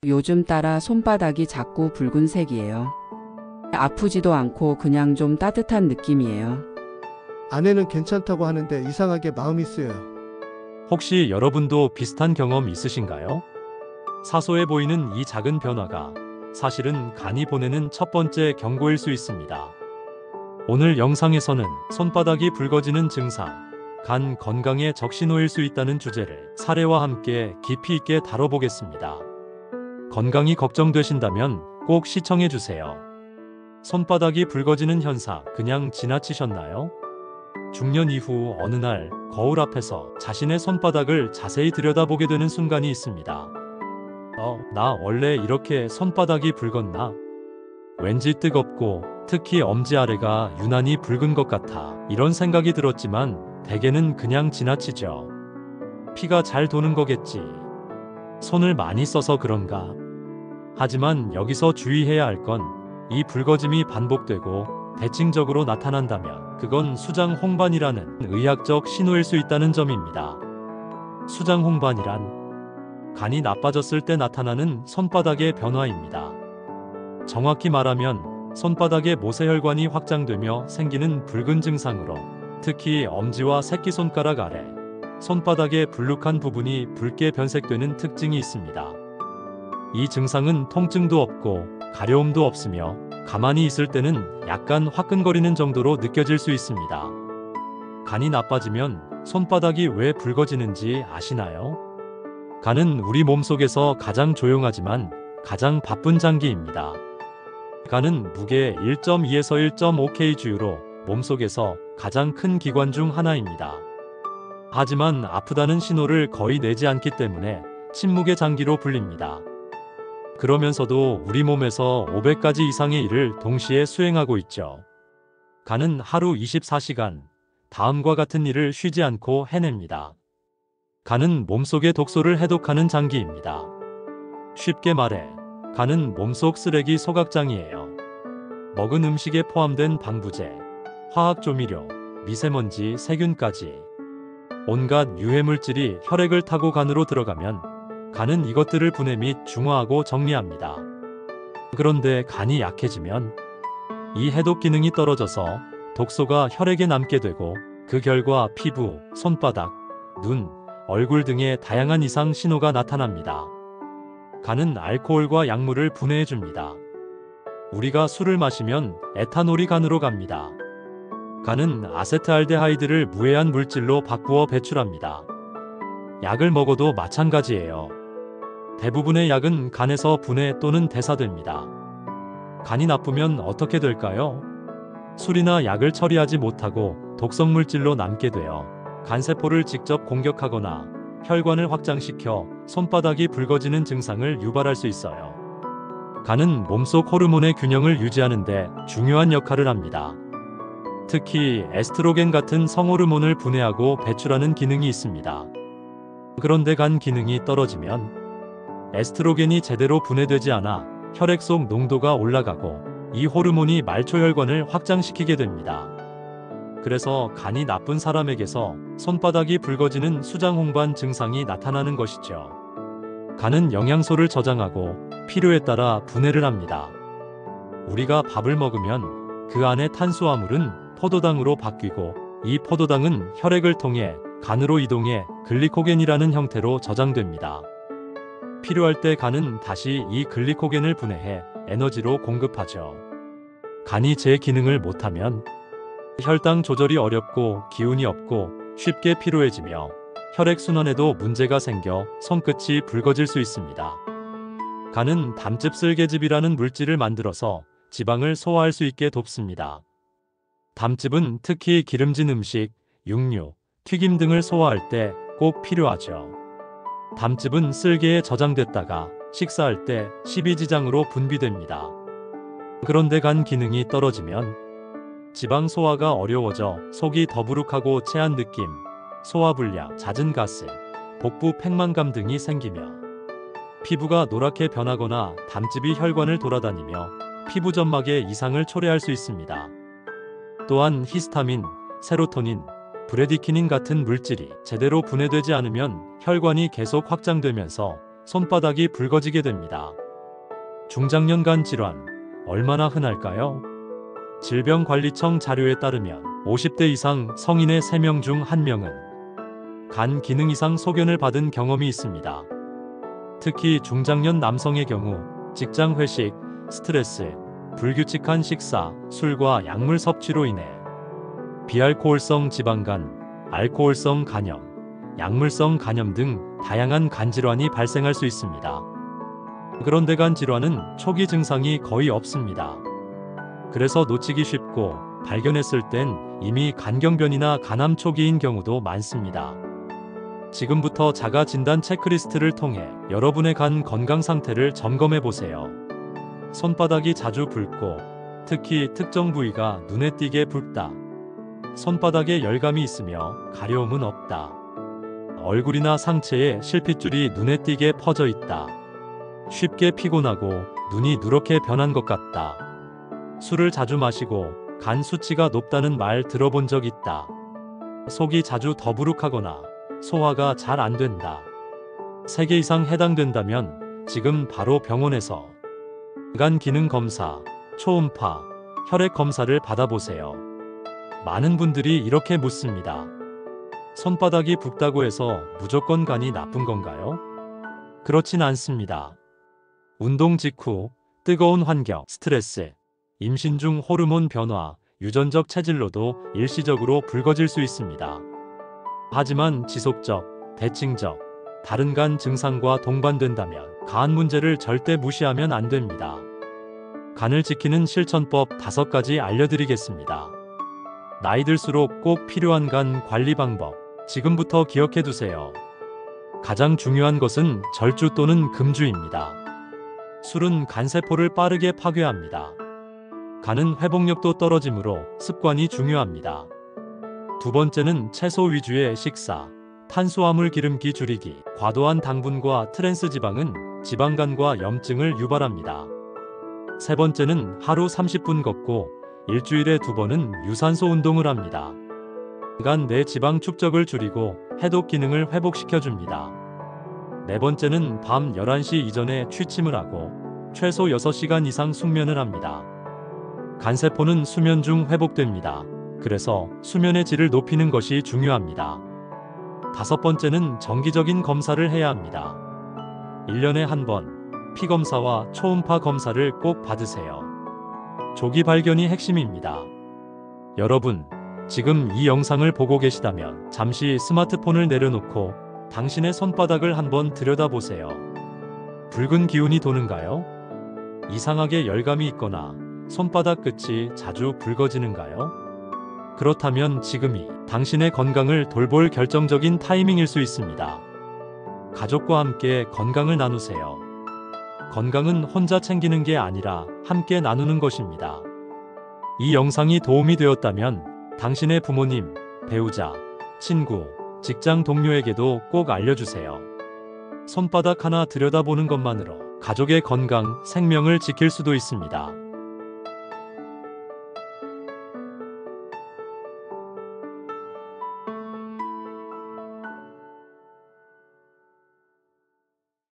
요즘 따라 손바닥이 자꾸 붉은색이에요. 아프지도 않고 그냥 좀 따뜻한 느낌이에요. 아내는 괜찮다고 하는데 이상하게 마음이 쓰여요. 혹시 여러분도 비슷한 경험 있으신가요? 사소해 보이는 이 작은 변화가 사실은 간이 보내는 첫 번째 경고일 수 있습니다. 오늘 영상에서는 손바닥이 붉어지는 증상, 간 건강에 적신호일 수 있다는 주제를 사례와 함께 깊이 있게 다뤄보겠습니다. 건강이 걱정되신다면 꼭 시청해주세요. 손바닥이 붉어지는 현상 그냥 지나치셨나요? 중년 이후 어느 날 거울 앞에서 자신의 손바닥을 자세히 들여다보게 되는 순간이 있습니다. 나 원래 이렇게 손바닥이 붉었나? 왠지 뜨겁고 특히 엄지 아래가 유난히 붉은 것 같아. 이런 생각이 들었지만 대개는 그냥 지나치죠. 피가 잘 도는 거겠지. 손을 많이 써서 그런가? 하지만 여기서 주의해야 할 건 이 붉어짐이 반복되고 대칭적으로 나타난다면 그건 수장 홍반이라는 의학적 신호일 수 있다는 점입니다. 수장 홍반이란 간이 나빠졌을 때 나타나는 손바닥의 변화입니다. 정확히 말하면 손바닥의 모세혈관이 확장되며 생기는 붉은 증상으로 특히 엄지와 새끼손가락 아래, 손바닥의 불룩한 부분이 붉게 변색되는 특징이 있습니다. 이 증상은 통증도 없고 가려움도 없으며 가만히 있을 때는 약간 화끈거리는 정도로 느껴질 수 있습니다. 간이 나빠지면 손바닥이 왜 붉어지는지 아시나요? 간은 우리 몸속에서 가장 조용하지만 가장 바쁜 장기입니다. 간은 무게 1.2에서 1.5kg로 몸속에서 가장 큰 기관 중 하나입니다. 하지만 아프다는 신호를 거의 내지 않기 때문에 침묵의 장기로 불립니다. 그러면서도 우리 몸에서 500가지 이상의 일을 동시에 수행하고 있죠. 간은 하루 24시간, 다음과 같은 일을 쉬지 않고 해냅니다. 간은 몸속의 독소를 해독하는 장기입니다. 쉽게 말해, 간은 몸속 쓰레기 소각장이에요. 먹은 음식에 포함된 방부제, 화학조미료, 미세먼지, 세균까지 온갖 유해물질이 혈액을 타고 간으로 들어가면 간은 이것들을 분해 및 중화하고 정리합니다. 그런데 간이 약해지면 이 해독 기능이 떨어져서 독소가 혈액에 남게 되고 그 결과 피부, 손바닥, 눈, 얼굴 등의 다양한 이상 신호가 나타납니다. 간은 알코올과 약물을 분해해줍니다. 우리가 술을 마시면 에탄올이 간으로 갑니다. 간은 아세트알데하이드를 무해한 물질로 바꾸어 배출합니다. 약을 먹어도 마찬가지예요. 대부분의 약은 간에서 분해 또는 대사됩니다. 간이 나쁘면 어떻게 될까요? 술이나 약을 처리하지 못하고 독성물질로 남게 되어 간세포를 직접 공격하거나 혈관을 확장시켜 손바닥이 붉어지는 증상을 유발할 수 있어요. 간은 몸속 호르몬의 균형을 유지하는 데 중요한 역할을 합니다. 특히 에스트로겐 같은 성호르몬을 분해하고 배출하는 기능이 있습니다. 그런데 간 기능이 떨어지면 에스트로겐이 제대로 분해되지 않아 혈액 속 농도가 올라가고 이 호르몬이 말초혈관을 확장시키게 됩니다. 그래서 간이 나쁜 사람에게서 손바닥이 붉어지는 수장홍반 증상이 나타나는 것이죠. 간은 영양소를 저장하고 필요에 따라 분해를 합니다. 우리가 밥을 먹으면 그 안의 탄수화물은 포도당으로 바뀌고 이 포도당은 혈액을 통해 간으로 이동해 글리코겐이라는 형태로 저장됩니다. 필요할 때 간은 다시 이 글리코겐을 분해해 에너지로 공급하죠. 간이 제 기능을 못하면 혈당 조절이 어렵고 기운이 없고 쉽게 피로해지며 혈액순환에도 문제가 생겨 손끝이 붉어질 수 있습니다. 간은 담즙슬개즙이라는 물질을 만들어서 지방을 소화할 수 있게 돕습니다. 담즙은 특히 기름진 음식, 육류, 튀김 등을 소화할 때 꼭 필요하죠. 담즙은 쓸개에 저장됐다가 식사할 때 십이지장으로 분비됩니다. 그런데 간 기능이 떨어지면 지방 소화가 어려워져 속이 더부룩하고 체한 느낌, 소화불량, 잦은 가스, 복부 팽만감 등이 생기며 피부가 노랗게 변하거나 담즙이 혈관을 돌아다니며 피부 점막에 이상을 초래할 수 있습니다. 또한 히스타민, 세로토닌, 브레디키닌 같은 물질이 제대로 분해되지 않으면 혈관이 계속 확장되면서 손바닥이 붉어지게 됩니다. 중장년간 질환, 얼마나 흔할까요? 질병관리청 자료에 따르면 50대 이상 성인의 3명 중 1명은 간 기능 이상 소견을 받은 경험이 있습니다. 특히 중장년 남성의 경우 직장 회식, 스트레스, 불규칙한 식사, 술과 약물 섭취로 인해 비알코올성 지방간, 알코올성 간염, 약물성 간염 등 다양한 간 질환이 발생할 수 있습니다. 그런데 간 질환은 초기 증상이 거의 없습니다. 그래서 놓치기 쉽고 발견했을 땐 이미 간경변이나 간암 초기인 경우도 많습니다. 지금부터 자가 진단 체크리스트를 통해 여러분의 간 건강 상태를 점검해 보세요. 손바닥이 자주 붉고 특히 특정 부위가 눈에 띄게 붉다. 손바닥에 열감이 있으며 가려움은 없다. 얼굴이나 상체에 실핏줄이 눈에 띄게 퍼져 있다. 쉽게 피곤하고 눈이 누렇게 변한 것 같다. 술을 자주 마시고 간 수치가 높다는 말 들어본 적 있다. 속이 자주 더부룩하거나 소화가 잘 안 된다. 3개 이상 해당된다면 지금 바로 병원에서 간 기능 검사, 초음파, 혈액 검사를 받아보세요. 많은 분들이 이렇게 묻습니다. 손바닥이 붓다고 해서 무조건 간이 나쁜 건가요? 그렇진 않습니다. 운동 직후, 뜨거운 환경, 스트레스, 임신 중 호르몬 변화, 유전적 체질로도 일시적으로 붉어질 수 있습니다. 하지만 지속적, 대칭적, 다른 간 증상과 동반된다면 간 문제를 절대 무시하면 안 됩니다. 간을 지키는 실천법 5가지 알려드리겠습니다. 나이 들수록 꼭 필요한 간 관리 방법, 지금부터 기억해 두세요. 가장 중요한 것은 절주 또는 금주입니다. 술은 간세포를 빠르게 파괴합니다. 간은 회복력도 떨어지므로 습관이 중요합니다. 두 번째는 채소 위주의 식사, 탄수화물 기름기 줄이기, 과도한 당분과 트랜스 지방은 지방간과 염증을 유발합니다. 세 번째는 하루 30분 걷고 일주일에 2번은 유산소 운동을 합니다. 간 내 지방 축적을 줄이고 해독 기능을 회복시켜줍니다. 네 번째는 밤 11시 이전에 취침을 하고 최소 6시간 이상 숙면을 합니다. 간세포는 수면 중 회복됩니다. 그래서 수면의 질을 높이는 것이 중요합니다. 5번째는 정기적인 검사를 해야 합니다. 1년에 1번 피검사와 초음파 검사를 꼭 받으세요. 조기 발견이 핵심입니다. 여러분, 지금 이 영상을 보고 계시다면 잠시 스마트폰을 내려놓고 당신의 손바닥을 한번 들여다보세요. 붉은 기운이 도는가요? 이상하게 열감이 있거나 손바닥 끝이 자주 붉어지는가요? 그렇다면 지금이 당신의 건강을 돌볼 결정적인 타이밍일 수 있습니다. 가족과 함께 건강을 나누세요. 건강은 혼자 챙기는 게 아니라 함께 나누는 것입니다. 이 영상이 도움이 되었다면 당신의 부모님, 배우자, 친구, 직장 동료에게도 꼭 알려주세요. 손바닥 하나 들여다보는 것만으로 가족의 건강, 생명을 지킬 수도 있습니다.